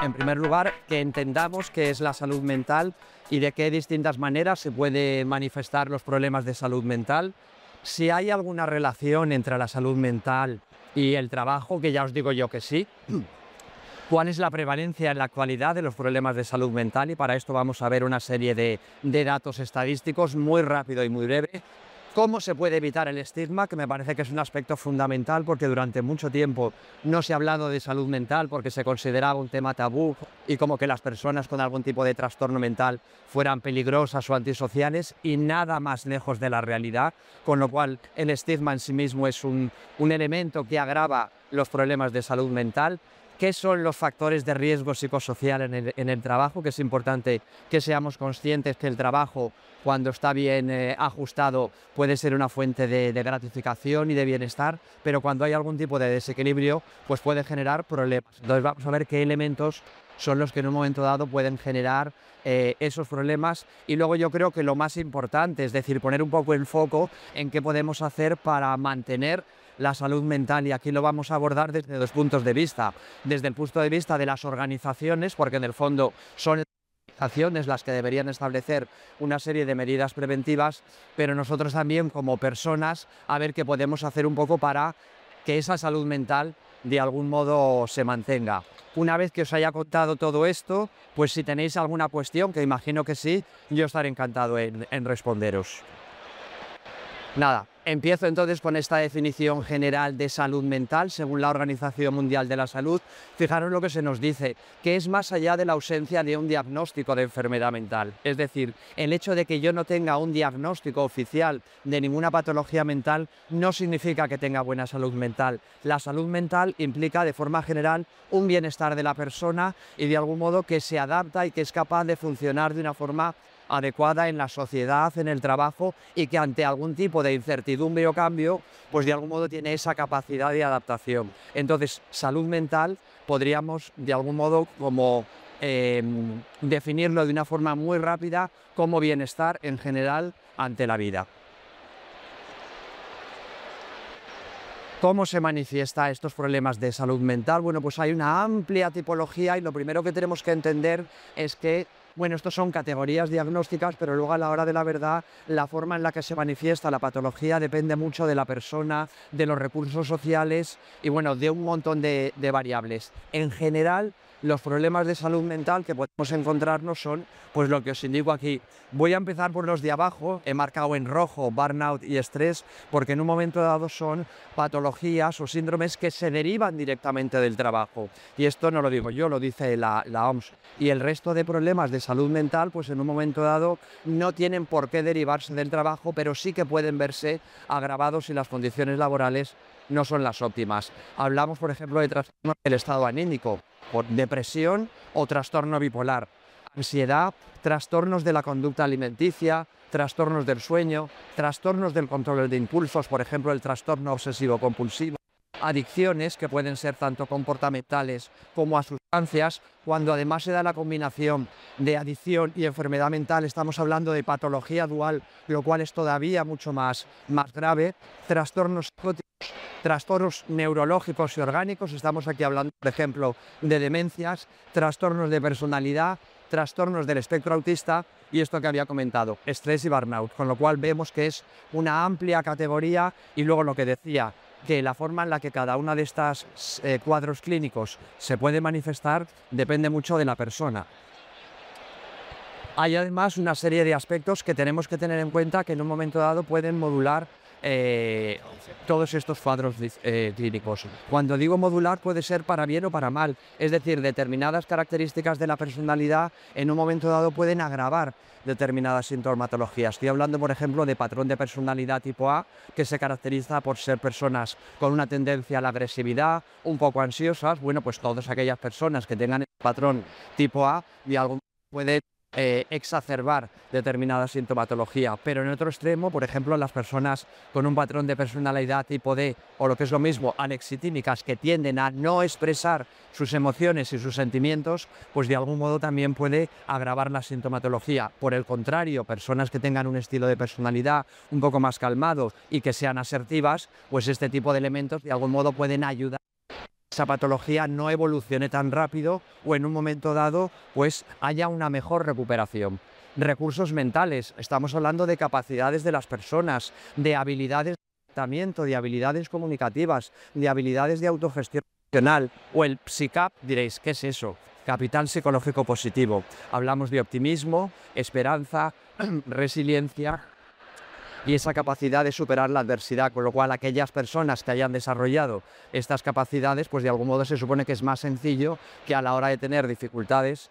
En primer lugar, que entendamos qué es la salud mental y de qué distintas maneras se pueden manifestar los problemas de salud mental. Si hay alguna relación entre la salud mental y el trabajo, que ya os digo yo que sí. ¿Cuál es la prevalencia en la actualidad de los problemas de salud mental? Y para esto vamos a ver una serie de datos estadísticos muy rápido y muy breve. ¿Cómo se puede evitar el estigma? Que me parece que es un aspecto fundamental porque durante mucho tiempo no se ha hablado de salud mental porque se consideraba un tema tabú y como que las personas con algún tipo de trastorno mental fueran peligrosas o antisociales, y nada más lejos de la realidad, con lo cual el estigma en sí mismo es un elemento que agrava los problemas de salud mental. ¿Qué son los factores de riesgo psicosocial en el trabajo? Que es importante que seamos conscientes que el trabajo, cuando está bien ajustado, puede ser una fuente de gratificación y de bienestar, pero cuando hay algún tipo de desequilibrio, pues puede generar problemas. Entonces vamos a ver qué elementos son los que en un momento dado pueden generar esos problemas. Y luego yo creo que lo más importante, es decir, poner un poco el foco en qué podemos hacer para mantener la salud mental, y aquí lo vamos a abordar desde dos puntos de vista. Desde el punto de vista de las organizaciones, porque en el fondo son las organizaciones las que deberían establecer una serie de medidas preventivas, pero nosotros también como personas a ver qué podemos hacer un poco para que esa salud mental de algún modo se mantenga. Una vez que os haya contado todo esto, pues si tenéis alguna cuestión, que imagino que sí, yo estaré encantado en responderos. Nada, empiezo entonces con esta definición general de salud mental según la Organización Mundial de la Salud. Fijaros lo que se nos dice, que es más allá de la ausencia de un diagnóstico de enfermedad mental. Es decir, el hecho de que yo no tenga un diagnóstico oficial de ninguna patología mental no significa que tenga buena salud mental. La salud mental implica de forma general un bienestar de la persona y de algún modo que se adapta y que es capaz de funcionar de una forma adecuada en la sociedad, en el trabajo, y que ante algún tipo de incertidumbre o cambio, pues de algún modo tiene esa capacidad de adaptación. Entonces, salud mental podríamos de algún modo como definirlo de una forma muy rápida como bienestar en general ante la vida. ¿Cómo se manifiesta estos problemas de salud mental? Bueno, pues hay una amplia tipología y lo primero que tenemos que entender es que, bueno, estos son categorías diagnósticas, pero luego a la hora de la verdad, la forma en la que se manifiesta la patología depende mucho de la persona, de los recursos sociales y, bueno, de un montón de variables. En general, los problemas de salud mental que podemos encontrarnos son, pues lo que os indico aquí. Voy a empezar por los de abajo, he marcado en rojo burnout y estrés, porque en un momento dado son patologías o síndromes que se derivan directamente del trabajo. Y esto no lo digo yo, lo dice la OMS. Y el resto de problemas de salud mental, pues en un momento dado no tienen por qué derivarse del trabajo, pero sí que pueden verse agravados si las condiciones laborales no son las óptimas. Hablamos, por ejemplo, de trastornos del estado anímico, por depresión o trastorno bipolar, ansiedad, trastornos de la conducta alimenticia, trastornos del sueño, trastornos del control de impulsos, por ejemplo, el trastorno obsesivo-compulsivo, adicciones que pueden ser tanto comportamentales como a sustancias. Cuando además se da la combinación de adicción y enfermedad mental, estamos hablando de patología dual, lo cual es todavía mucho más grave. Trastornos psicóticos, trastornos neurológicos y orgánicos, estamos aquí hablando, por ejemplo, de demencias, trastornos de personalidad, trastornos del espectro autista y esto que había comentado, estrés y burnout, con lo cual vemos que es una amplia categoría. Y luego lo que decía, que la forma en la que cada una de estas cuadros clínicos se puede manifestar depende mucho de la persona. Hay además una serie de aspectos que tenemos que tener en cuenta que en un momento dado pueden modular todos estos cuadros clínicos. Cuando digo modular puede ser para bien o para mal, es decir, determinadas características de la personalidad en un momento dado pueden agravar determinadas sintomatologías. Estoy hablando, por ejemplo, de patrón de personalidad tipo A, que se caracteriza por ser personas con una tendencia a la agresividad, un poco ansiosas. Bueno, pues todas aquellas personas que tengan el patrón tipo A de algún pueden exacerbar determinada sintomatología, pero en otro extremo, por ejemplo, las personas con un patrón de personalidad tipo D o lo que es lo mismo, alexitímicas, que tienden a no expresar sus emociones y sus sentimientos, pues de algún modo también puede agravar la sintomatología. Por el contrario, personas que tengan un estilo de personalidad un poco más calmado y que sean asertivas, pues este tipo de elementos de algún modo pueden ayudar esa patología no evolucione tan rápido o en un momento dado pues haya una mejor recuperación. Recursos mentales, estamos hablando de capacidades de las personas, de habilidades de tratamiento, de habilidades comunicativas, de habilidades de autogestión emocional o el PSICAP, diréis, ¿qué es eso? Capital psicológico positivo. Hablamos de optimismo, esperanza, resiliencia y esa capacidad de superar la adversidad, con lo cual aquellas personas que hayan desarrollado estas capacidades, pues de algún modo se supone que es más sencillo que a la hora de tener dificultades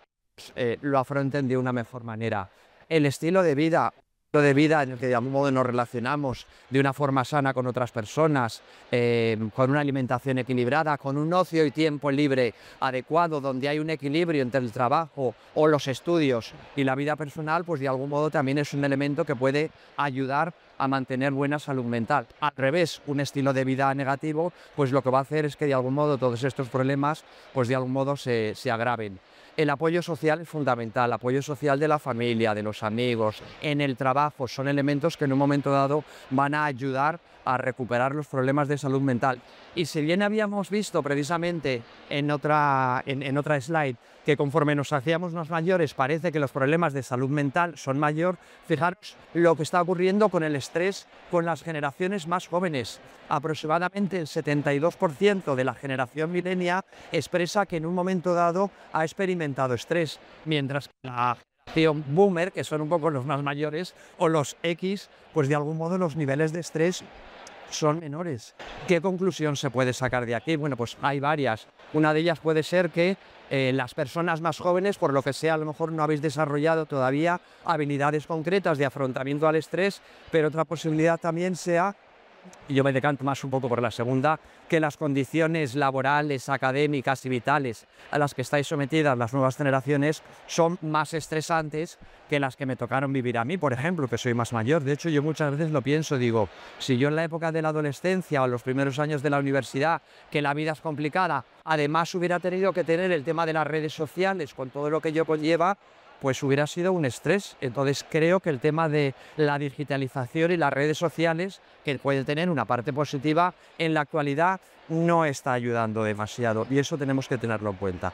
lo afronten de una mejor manera. El estilo de vida en el que de algún modo nos relacionamos de una forma sana con otras personas, con una alimentación equilibrada, con un ocio y tiempo libre adecuado, donde hay un equilibrio entre el trabajo o los estudios y la vida personal, pues de algún modo también es un elemento que puede ayudar a mantener buena salud mental. Al revés, un estilo de vida negativo, pues lo que va a hacer es que de algún modo todos estos problemas, pues de algún modo se agraven. El apoyo social es fundamental, el apoyo social de la familia, de los amigos, en el trabajo, son elementos que en un momento dado van a ayudar a recuperar los problemas de salud mental. Y si bien habíamos visto precisamente en otra slide que conforme nos hacíamos más mayores parece que los problemas de salud mental son mayor, fijaros lo que está ocurriendo con el estrés con las generaciones más jóvenes. Aproximadamente el 72% de la generación millennial expresa que en un momento dado ha experimentado estrés, mientras que la generación boomer, que son un poco los más mayores, o los X, pues de algún modo los niveles de estrés son menores. ¿Qué conclusión se puede sacar de aquí? Bueno, pues hay varias. Una de ellas puede ser que las personas más jóvenes, por lo que sea, a lo mejor no habéis desarrollado todavía habilidades concretas de afrontamiento al estrés, pero otra posibilidad también sea, y yo me decanto más un poco por la segunda, que las condiciones laborales, académicas y vitales a las que estáis sometidas las nuevas generaciones son más estresantes que las que me tocaron vivir a mí, por ejemplo, que soy más mayor. De hecho, yo muchas veces lo pienso, digo, si yo en la época de la adolescencia o los primeros años de la universidad, que la vida es complicada, además hubiera tenido que tener el tema de las redes sociales con todo lo que ello conlleva, pues hubiera sido un estrés. Entonces creo que el tema de la digitalización y las redes sociales, que pueden tener una parte positiva, en la actualidad no está ayudando demasiado y eso tenemos que tenerlo en cuenta.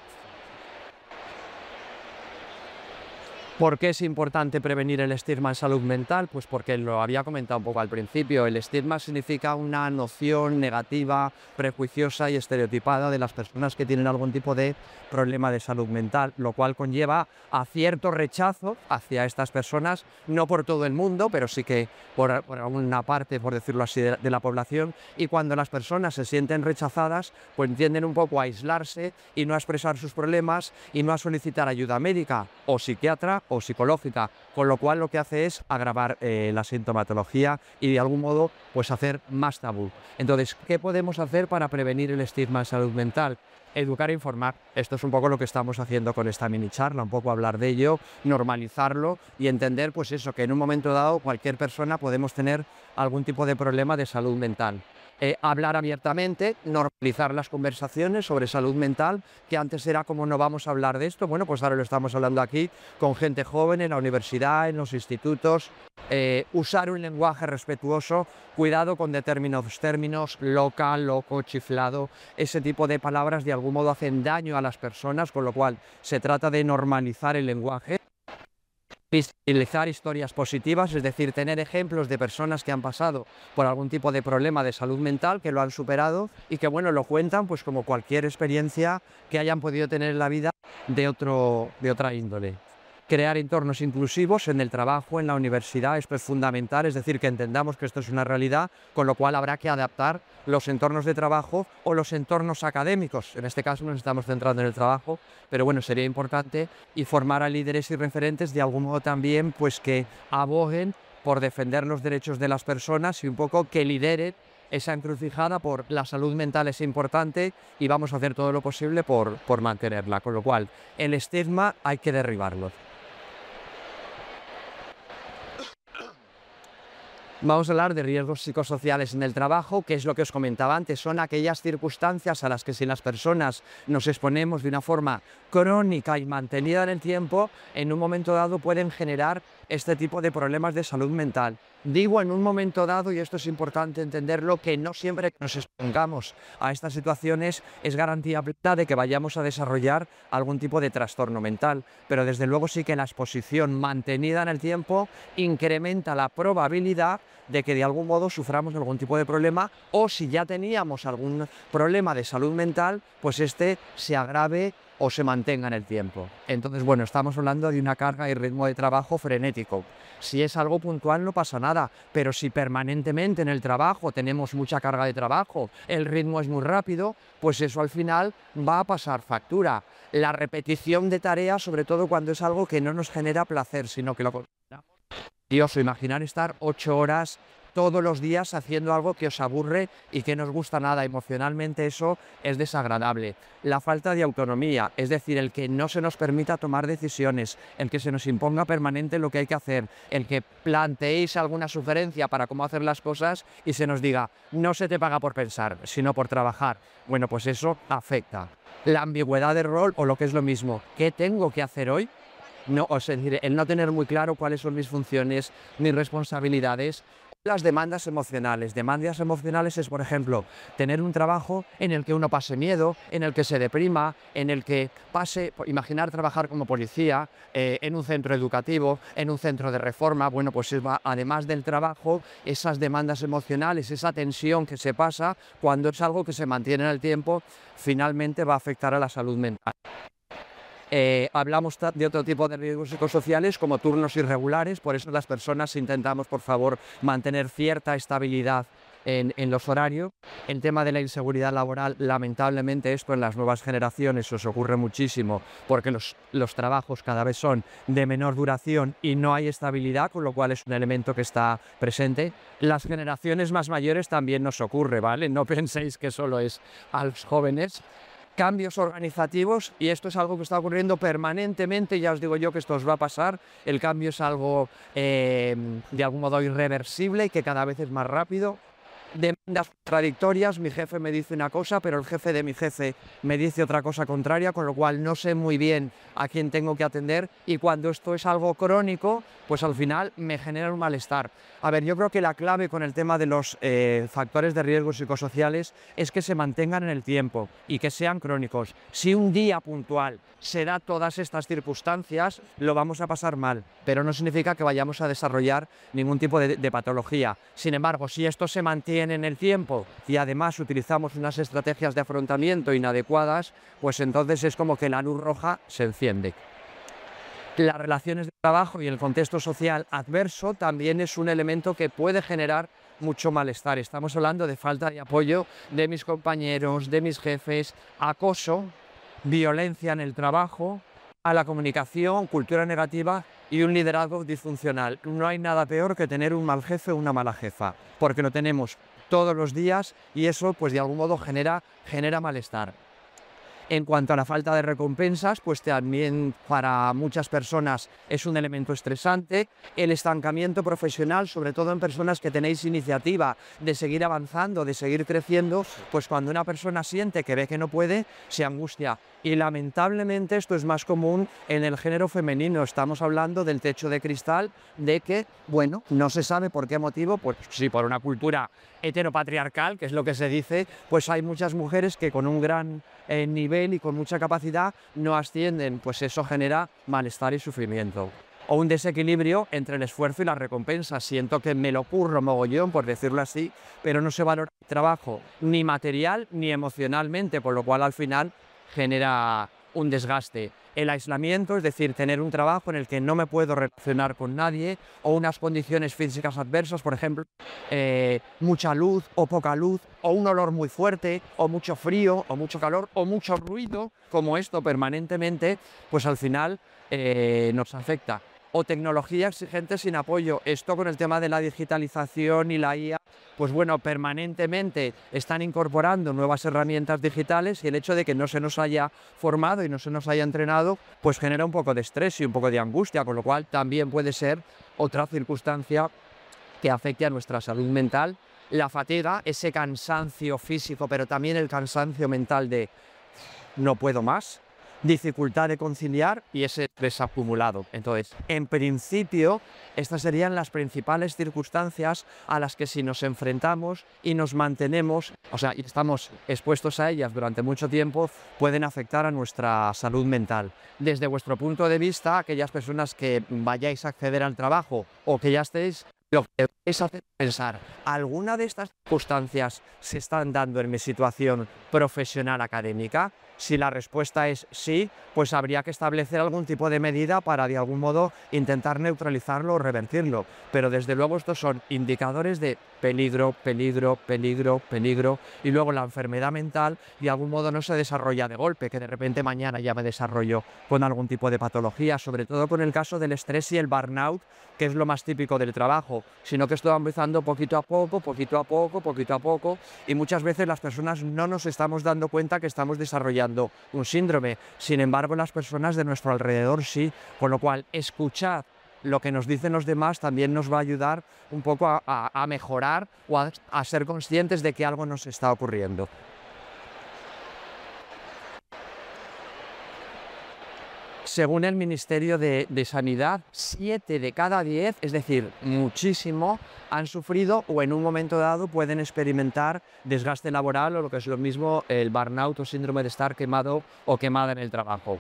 ¿Por qué es importante prevenir el estigma en salud mental? Pues porque lo había comentado un poco al principio, el estigma significa una noción negativa, prejuiciosa y estereotipada de las personas que tienen algún tipo de problema de salud mental, lo cual conlleva a cierto rechazo hacia estas personas, no por todo el mundo, pero sí que por alguna parte, por decirlo así, de la población, y cuando las personas se sienten rechazadas, pues tienden un poco a aislarse y no a expresar sus problemas y no a solicitar ayuda médica o psiquiatra o psicológica, con lo cual lo que hace es agravar la sintomatología y de algún modo pues hacer más tabú. Entonces, ¿qué podemos hacer para prevenir el estigma en salud mental? Educar e informar. Esto es un poco lo que estamos haciendo con esta mini charla, un poco hablar de ello, normalizarlo y entender pues eso, que en un momento dado cualquier persona podemos tener algún tipo de problema de salud mental. Hablar abiertamente, normalizar las conversaciones sobre salud mental, que antes era como no vamos a hablar de esto, bueno, pues ahora lo estamos hablando aquí con gente joven en la universidad, en los institutos, usar un lenguaje respetuoso, cuidado con determinados términos, loca, loco, chiflado, ese tipo de palabras de algún modo hacen daño a las personas, con lo cual se trata de normalizar el lenguaje. Visibilizar historias positivas, es decir, tener ejemplos de personas que han pasado por algún tipo de problema de salud mental, que lo han superado y que, bueno, lo cuentan pues como cualquier experiencia que hayan podido tener en la vida de otra índole. Crear entornos inclusivos en el trabajo, en la universidad, esto es fundamental, es decir, que entendamos que esto es una realidad, con lo cual habrá que adaptar los entornos de trabajo o los entornos académicos. En este caso nos estamos centrando en el trabajo, pero bueno, sería importante y formar a líderes y referentes de algún modo también pues que aboguen por defender los derechos de las personas y un poco que lideren esa encrucijada por la salud mental es importante y vamos a hacer todo lo posible por mantenerla, con lo cual el estigma hay que derribarlo. Vamos a hablar de riesgos psicosociales en el trabajo, que es lo que os comentaba antes, son aquellas circunstancias a las que si las personas nos exponemos de una forma crónica y mantenida en el tiempo, en un momento dado pueden generar este tipo de problemas de salud mental. Digo en un momento dado, y esto es importante entenderlo, que no siempre que nos expongamos a estas situaciones es garantía plena de que vayamos a desarrollar algún tipo de trastorno mental, pero desde luego sí que la exposición mantenida en el tiempo incrementa la probabilidad de que de algún modo suframos algún tipo de problema, o si ya teníamos algún problema de salud mental, pues este se agrave o se mantenga en el tiempo. Entonces, bueno, estamos hablando de una carga y ritmo de trabajo frenético. Si es algo puntual no pasa nada, pero si permanentemente en el trabajo tenemos mucha carga de trabajo, el ritmo es muy rápido, pues eso al final va a pasar factura. La repetición de tareas, sobre todo cuando es algo que no nos genera placer, sino que lo consideramos tedioso. Imaginar estar 8 horas todos los días haciendo algo que os aburre y que no os gusta nada. Emocionalmente eso es desagradable. La falta de autonomía, es decir, el que no se nos permita tomar decisiones, el que se nos imponga permanente lo que hay que hacer, el que planteéis alguna sugerencia para cómo hacer las cosas y se nos diga, no se te paga por pensar, sino por trabajar. Bueno, pues eso afecta. La ambigüedad de rol, o lo que es lo mismo, ¿qué tengo que hacer hoy? No, es decir, el no tener muy claro cuáles son mis funciones, mis responsabilidades. Las demandas emocionales. Demandas emocionales es, por ejemplo, tener un trabajo en el que uno pase miedo, en el que se deprima, en el que pase, imaginar trabajar como policía, en un centro educativo, en un centro de reforma. Bueno, pues además del trabajo, esas demandas emocionales, esa tensión que se pasa, cuando es algo que se mantiene en el tiempo, finalmente va a afectar a la salud mental. Hablamos de otro tipo de riesgos psicosociales como turnos irregulares, por eso las personas intentamos, por favor, mantener cierta estabilidad en los horarios. El tema de la inseguridad laboral, lamentablemente esto en las nuevas generaciones os ocurre muchísimo porque los trabajos cada vez son de menor duración y no hay estabilidad, con lo cual es un elemento que está presente. Las generaciones más mayores también nos ocurre, ¿vale? No penséis que solo es a los jóvenes. Cambios organizativos, y esto es algo que está ocurriendo permanentemente, ya os digo yo que esto os va a pasar, el cambio es algo de algún modo irreversible y que cada vez es más rápido. Demandas contradictorias, mi jefe me dice una cosa, pero el jefe de mi jefe me dice otra cosa contraria, con lo cual no sé muy bien a quién tengo que atender, y cuando esto es algo crónico, pues al final me genera un malestar. A ver, yo creo que la clave con el tema de los factores de riesgo psicosociales es que se mantengan en el tiempo y que sean crónicos. Si un día puntual se da todas estas circunstancias, lo vamos a pasar mal, pero no significa que vayamos a desarrollar ningún tipo de patología. Sin embargo, si esto se mantiene en el tiempo y además utilizamos unas estrategias de afrontamiento inadecuadas, pues entonces es como que la luz roja se enciende. Las relaciones de trabajo y el contexto social adverso también es un elemento que puede generar mucho malestar. Estamos hablando de falta de apoyo de mis compañeros, de mis jefes, acoso, violencia en el trabajo, a la comunicación, cultura negativa y un liderazgo disfuncional. No hay nada peor que tener un mal jefe o una mala jefa, porque lo tenemos todos los días y eso pues de algún modo genera malestar. En cuanto a la falta de recompensas, pues también para muchas personas es un elemento estresante. El estancamiento profesional, sobre todo en personas que tenéis iniciativa de seguir avanzando, de seguir creciendo, pues cuando una persona siente que ve que no puede, se angustia. Y lamentablemente esto es más común en el género femenino. Estamos hablando del techo de cristal, de que, bueno, no se sabe por qué motivo, pues sí, por una cultura heteropatriarcal, que es lo que se dice, pues hay muchas mujeres que con un gran nivel y con mucha capacidad no ascienden, pues eso genera malestar y sufrimiento. O un desequilibrio entre el esfuerzo y la recompensa. Siento que me lo curro mogollón, por decirlo así, pero no se valora el trabajo ni material ni emocionalmente, por lo cual al final genera un desgaste. El aislamiento, es decir, tener un trabajo en el que no me puedo relacionar con nadie, o unas condiciones físicas adversas, por ejemplo, mucha luz o poca luz, o un olor muy fuerte, o mucho frío, o mucho calor, o mucho ruido, como esto permanentemente, pues al final nos afecta. O tecnología exigente sin apoyo. Esto con el tema de la digitalización y la IA, pues bueno, permanentemente están incorporando nuevas herramientas digitales, y el hecho de que no se nos haya formado y no se nos haya entrenado, pues genera un poco de estrés y un poco de angustia, con lo cual también puede ser otra circunstancia que afecte a nuestra salud mental. La fatiga, ese cansancio físico, pero también el cansancio mental de no puedo más. dificultad de conciliar y ese estrés acumulado. Entonces, en principio, estas serían las principales circunstancias a las que si nos enfrentamos y nos mantenemos, o sea, y estamos expuestos a ellas durante mucho tiempo, pueden afectar a nuestra salud mental. Desde vuestro punto de vista, aquellas personas que vayáis a acceder al trabajo o que ya estéis, lo que debéis hacer es pensar, ¿alguna de estas circunstancias se están dando en mi situación profesional académica? Si la respuesta es sí, pues habría que establecer algún tipo de medida para de algún modo intentar neutralizarlo o revertirlo. Pero desde luego estos son indicadores de peligro, peligro, peligro, peligro, y luego la enfermedad mental de algún modo no se desarrolla de golpe, que de repente mañana ya me desarrollo con algún tipo de patología, sobre todo con el caso del estrés y el burnout, que es lo más típico del trabajo, sino que esto va empezando poquito a poco, poquito a poco, poquito a poco, y muchas veces las personas no nos estamos dando cuenta que estamos desarrollando un síndrome. Sin embargo, las personas de nuestro alrededor sí, con lo cual escuchad lo que nos dicen los demás también nos va a ayudar un poco a mejorar o a ser conscientes de que algo nos está ocurriendo. Según el Ministerio de Sanidad, 7 de cada 10, es decir, muchísimo, han sufrido o en un momento dado pueden experimentar desgaste laboral o lo que es lo mismo el burnout o síndrome de estar quemado o quemada en el trabajo.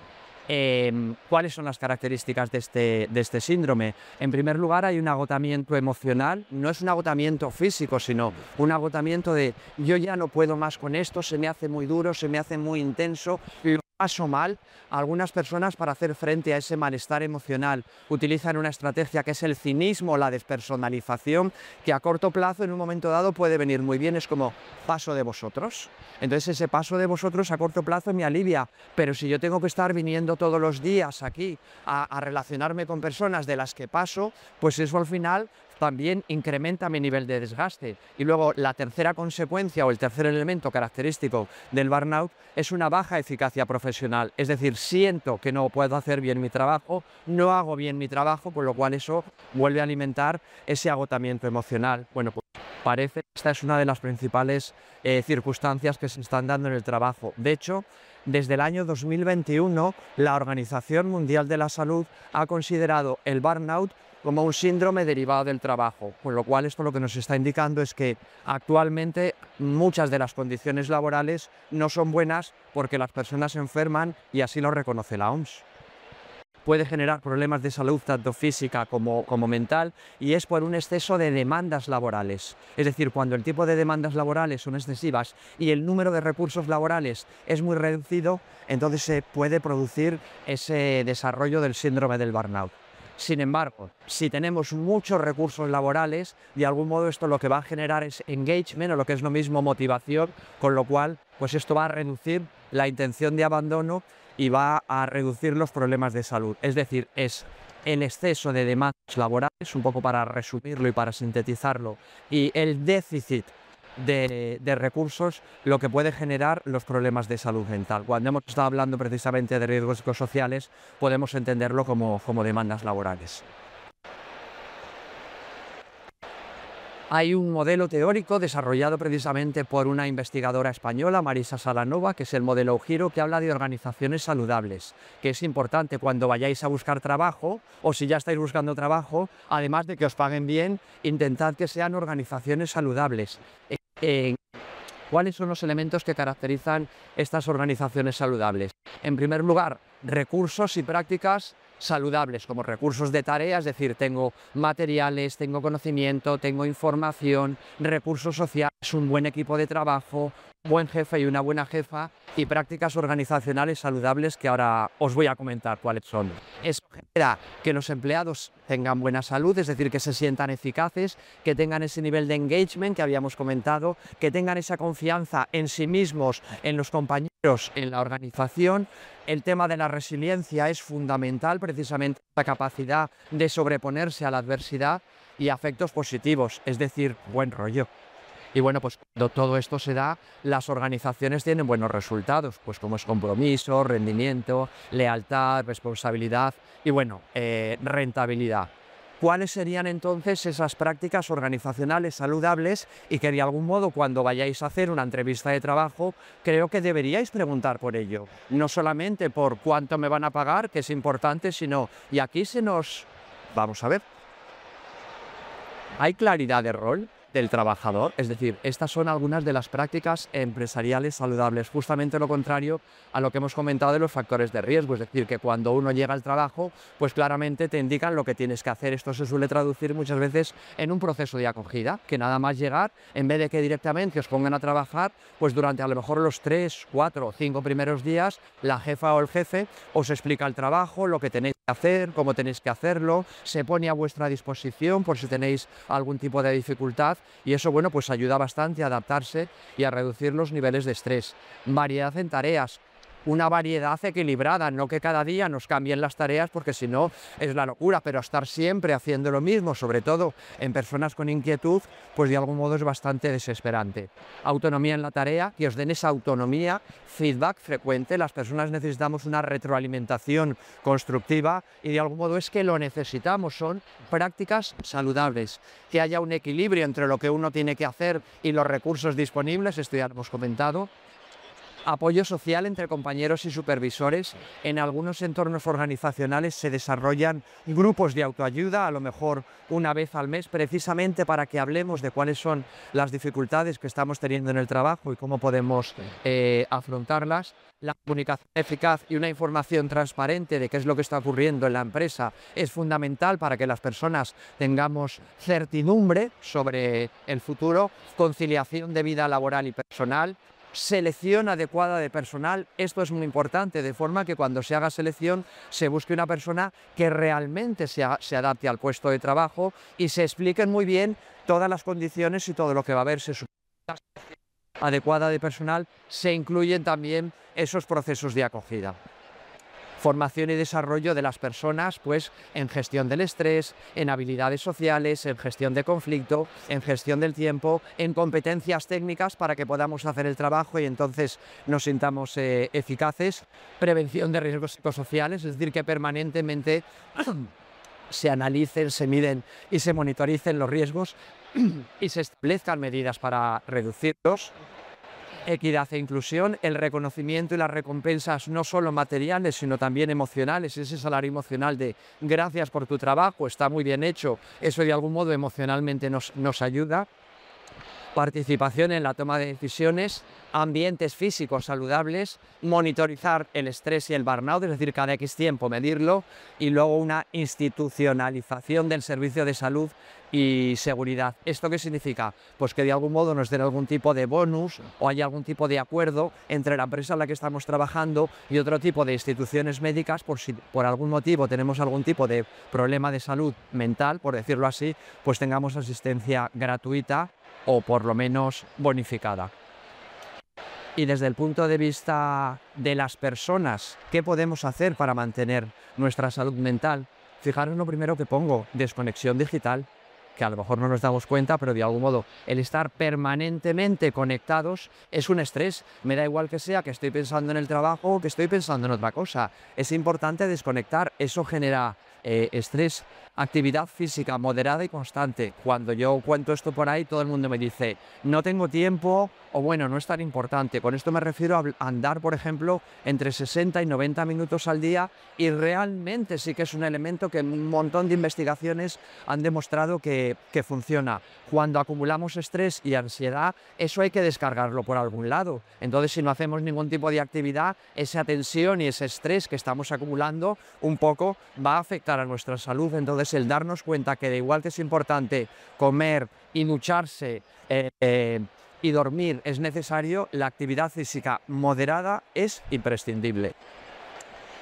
¿Cuáles son las características de este síndrome? En primer lugar, hay un agotamiento emocional, no es un agotamiento físico, sino un agotamiento de yo ya no puedo más con esto, se me hace muy duro, se me hace muy intenso, lo paso mal. Algunas personas, para hacer frente a ese malestar emocional, utilizan una estrategia que es el cinismo, la despersonalización, que a corto plazo, en un momento dado, puede venir muy bien, es como paso de vosotros. Entonces ese paso de vosotros a corto plazo me alivia, pero si yo tengo que estar viniendo todos los días aquí a relacionarme con personas de las que paso, pues eso al final también incrementa mi nivel de desgaste. Y luego la tercera consecuencia o el tercer elemento característico del burnout es una baja eficacia profesional, es decir, siento que no puedo hacer bien mi trabajo, no hago bien mi trabajo, con lo cual eso vuelve a alimentar ese agotamiento emocional. Bueno, pues parece que esta es una de las principales circunstancias que se están dando en el trabajo. De hecho, desde el año 2021, la Organización Mundial de la Salud ha considerado el burnout como un síndrome derivado del trabajo, con lo cual esto lo que nos está indicando es que actualmente muchas de las condiciones laborales no son buenas porque las personas se enferman y así lo reconoce la OMS. Puede generar problemas de salud tanto física como mental y es por un exceso de demandas laborales. Es decir, cuando el tipo de demandas laborales son excesivas y el número de recursos laborales es muy reducido, entonces se puede producir ese desarrollo del síndrome del burnout. Sin embargo, si tenemos muchos recursos laborales, de algún modo esto lo que va a generar es engagement, o lo que es lo mismo motivación, con lo cual pues esto va a reducir la intención de abandono y va a reducir los problemas de salud. Es decir, es el exceso de demandas laborales, un poco para resumirlo y para sintetizarlo, y el déficit de recursos lo que puede generar los problemas de salud mental. Cuando hemos estado hablando precisamente de riesgos psicosociales, podemos entenderlo como demandas laborales. Hay un modelo teórico desarrollado precisamente por una investigadora española, Marisa Salanova, que es el modelo Ujiro, que habla de organizaciones saludables, que es importante cuando vayáis a buscar trabajo o si ya estáis buscando trabajo, además de que os paguen bien, intentad que sean organizaciones saludables. ¿Cuáles son los elementos que caracterizan estas organizaciones saludables? En primer lugar, recursos y prácticas saludables, como recursos de tarea, es decir, tengo materiales, tengo conocimiento, tengo información, recursos sociales, un buen equipo de trabajo, un buen jefe y una buena jefa, y prácticas organizacionales saludables que ahora os voy a comentar cuáles son. Eso genera que los empleados tengan buena salud, es decir, que se sientan eficaces, que tengan ese nivel de engagement que habíamos comentado, que tengan esa confianza en sí mismos, en los compañeros, en la organización. El tema de la resiliencia es fundamental, precisamente la capacidad de sobreponerse a la adversidad, y afectos positivos, es decir, buen rollo. Y bueno, pues cuando todo esto se da, las organizaciones tienen buenos resultados, pues como es compromiso, rendimiento, lealtad, responsabilidad y bueno, rentabilidad. ¿Cuáles serían entonces esas prácticas organizacionales saludables y que de algún modo cuando vayáis a hacer una entrevista de trabajo creo que deberíais preguntar por ello? No solamente por cuánto me van a pagar, que es importante, sino, y aquí se nos... Vamos a ver, ¿hay claridad de rol del trabajador? Es decir, estas son algunas de las prácticas empresariales saludables, justamente lo contrario a lo que hemos comentado de los factores de riesgo, es decir, que cuando uno llega al trabajo, pues claramente te indican lo que tienes que hacer. Esto se suele traducir muchas veces en un proceso de acogida, que nada más llegar, en vez de que directamente os pongan a trabajar, pues durante a lo mejor los 3, 4 o 5 primeros días, la jefa o el jefe os explica el trabajo, lo que tenéis que hacer, cómo tenéis que hacerlo, se pone a vuestra disposición por si tenéis algún tipo de dificultad y eso, bueno, pues ayuda bastante a adaptarse y a reducir los niveles de estrés. Variedad en tareas. Una variedad equilibrada, no que cada día nos cambien las tareas porque si no es la locura, pero estar siempre haciendo lo mismo, sobre todo en personas con inquietud, pues de algún modo es bastante desesperante. Autonomía en la tarea, que os den esa autonomía, feedback frecuente, las personas necesitamos una retroalimentación constructiva y de algún modo es que lo necesitamos, son prácticas saludables, que haya un equilibrio entre lo que uno tiene que hacer y los recursos disponibles, esto ya lo hemos comentado. Apoyo social entre compañeros y supervisores. En algunos entornos organizacionales se desarrollan grupos de autoayuda, a lo mejor una vez al mes, precisamente para que hablemos de cuáles son las dificultades que estamos teniendo en el trabajo y cómo podemos afrontarlas. La comunicación eficaz y una información transparente de qué es lo que está ocurriendo en la empresa es fundamental para que las personas tengamos certidumbre sobre el futuro. Conciliación de vida laboral y personal. Selección adecuada de personal, esto es muy importante, de forma que cuando se haga selección se busque una persona que realmente se adapte al puesto de trabajo y se expliquen muy bien todas las condiciones y todo lo que va a haber. Se adecuada de personal, se incluyen también esos procesos de acogida. Formación y desarrollo de las personas, pues en gestión del estrés, en habilidades sociales, en gestión de conflicto, en gestión del tiempo, en competencias técnicas para que podamos hacer el trabajo y entonces nos sintamos eficaces. Prevención de riesgos psicosociales, es decir, que permanentemente se analicen, se miden y se monitoricen los riesgos y se establezcan medidas para reducirlos. Equidad e inclusión, el reconocimiento y las recompensas no solo materiales, sino también emocionales, ese salario emocional de gracias por tu trabajo, está muy bien hecho, eso de algún modo emocionalmente nos ayuda. Participación en la toma de decisiones, ambientes físicos saludables, monitorizar el estrés y el burnout, es decir, cada X tiempo medirlo, y luego una institucionalización del servicio de salud y seguridad. ¿Esto qué significa? Pues que de algún modo nos den algún tipo de bonus o haya algún tipo de acuerdo entre la empresa en la que estamos trabajando y otro tipo de instituciones médicas por si por algún motivo tenemos algún tipo de problema de salud mental, por decirlo así, pues tengamos asistencia gratuita o por lo menos bonificada. Y desde el punto de vista de las personas, ¿qué podemos hacer para mantener nuestra salud mental? Fijaros lo primero que pongo, desconexión digital, que a lo mejor no nos damos cuenta, pero de algún modo el estar permanentemente conectados es un estrés. Me da igual que sea que estoy pensando en el trabajo o que estoy pensando en otra cosa. Es importante desconectar, eso genera estrés. Actividad física moderada y constante. Cuando yo cuento esto por ahí, todo el mundo me dice, no tengo tiempo, o bueno, no es tan importante. Con esto me refiero a andar, por ejemplo, entre 60 y 90 minutos al día, y realmente sí que es un elemento que un montón de investigaciones han demostrado que funciona. Cuando acumulamos estrés y ansiedad, eso hay que descargarlo por algún lado. Entonces, si no hacemos ningún tipo de actividad, esa tensión y ese estrés que estamos acumulando un poco va a afectar a nuestra salud. Entonces, el darnos cuenta que de igual que es importante comer y ducharse y dormir es necesario, la actividad física moderada es imprescindible.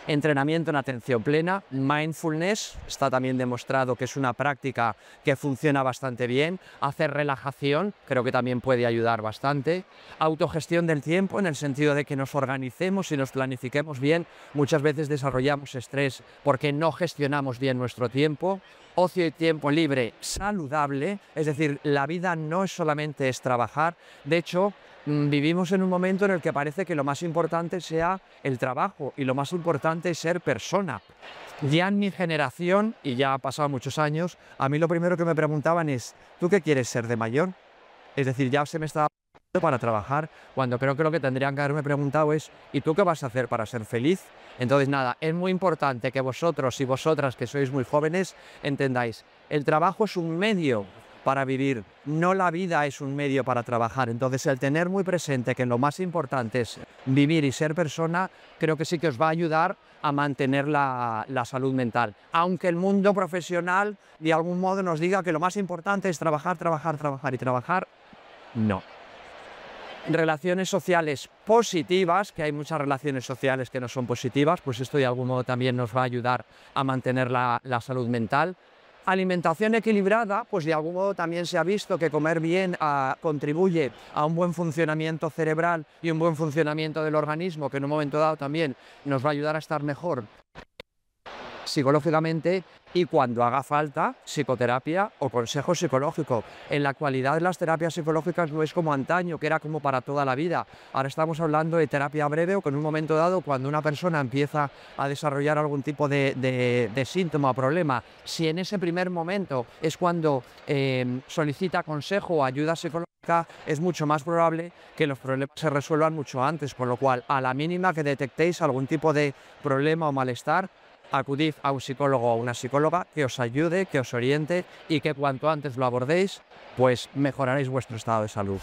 Entrenamiento en atención plena, mindfulness, está también demostrado que es una práctica que funciona bastante bien. Hacer relajación, creo que también puede ayudar bastante. Autogestión del tiempo, en el sentido de que nos organicemos y nos planifiquemos bien. Muchas veces desarrollamos estrés porque no gestionamos bien nuestro tiempo. Ocio y tiempo libre saludable, es decir, la vida no es solamente trabajar. De hecho, Vivimos en un momento en el que parece que lo más importante sea el trabajo y lo más importante es ser persona. Ya en mi generación, y ya ha pasado muchos años, a mí lo primero que me preguntaban es, ¿tú qué quieres ser de mayor? Es decir, ya se me estaba preparando para trabajar, cuando creo que lo que tendrían que haberme preguntado es, ¿y tú qué vas a hacer para ser feliz? Entonces, nada, es muy importante que vosotros y vosotras, que sois muy jóvenes, entendáis, el trabajo es un medio para vivir, no la vida es un medio para trabajar. Entonces, el tener muy presente que lo más importante es vivir y ser persona, creo que sí que os va a ayudar a mantener la salud mental. Aunque el mundo profesional de algún modo nos diga que lo más importante es trabajar, trabajar, trabajar y trabajar, no. Relaciones sociales positivas, que hay muchas relaciones sociales que no son positivas, pues esto de algún modo también nos va a ayudar a mantener la salud mental. Alimentación equilibrada, pues de algún modo también se ha visto que comer bien contribuye a un buen funcionamiento cerebral y un buen funcionamiento del organismo, que en un momento dado también nos va a ayudar a estar mejor psicológicamente, y cuando haga falta, psicoterapia o consejo psicológico. En la actualidad las terapias psicológicas no es como antaño, que era como para toda la vida. Ahora estamos hablando de terapia breve o que en un momento dado, cuando una persona empieza a desarrollar algún tipo de síntoma o problema, si en ese primer momento es cuando solicita consejo o ayuda psicológica, es mucho más probable que los problemas se resuelvan mucho antes, por lo cual a la mínima que detectéis algún tipo de problema o malestar, acudid a un psicólogo o a una psicóloga que os ayude, que os oriente y que cuanto antes lo abordéis, pues mejoraréis vuestro estado de salud.